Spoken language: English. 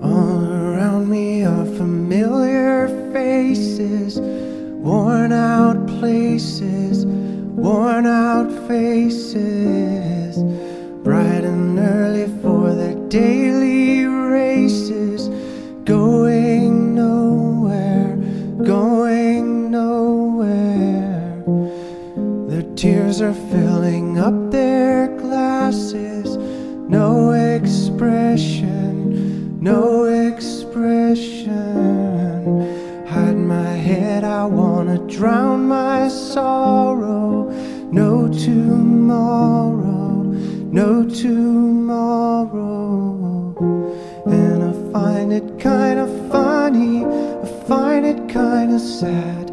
All around me are familiar faces, worn out places, worn out faces, bright and early for their daily races, going nowhere, going nowhere. Their tears are filling up their glasses, no expression, no expression. Hide my head, I wanna drown my sorrow. No tomorrow, no tomorrow. And I find it kinda funny, I find it kinda sad.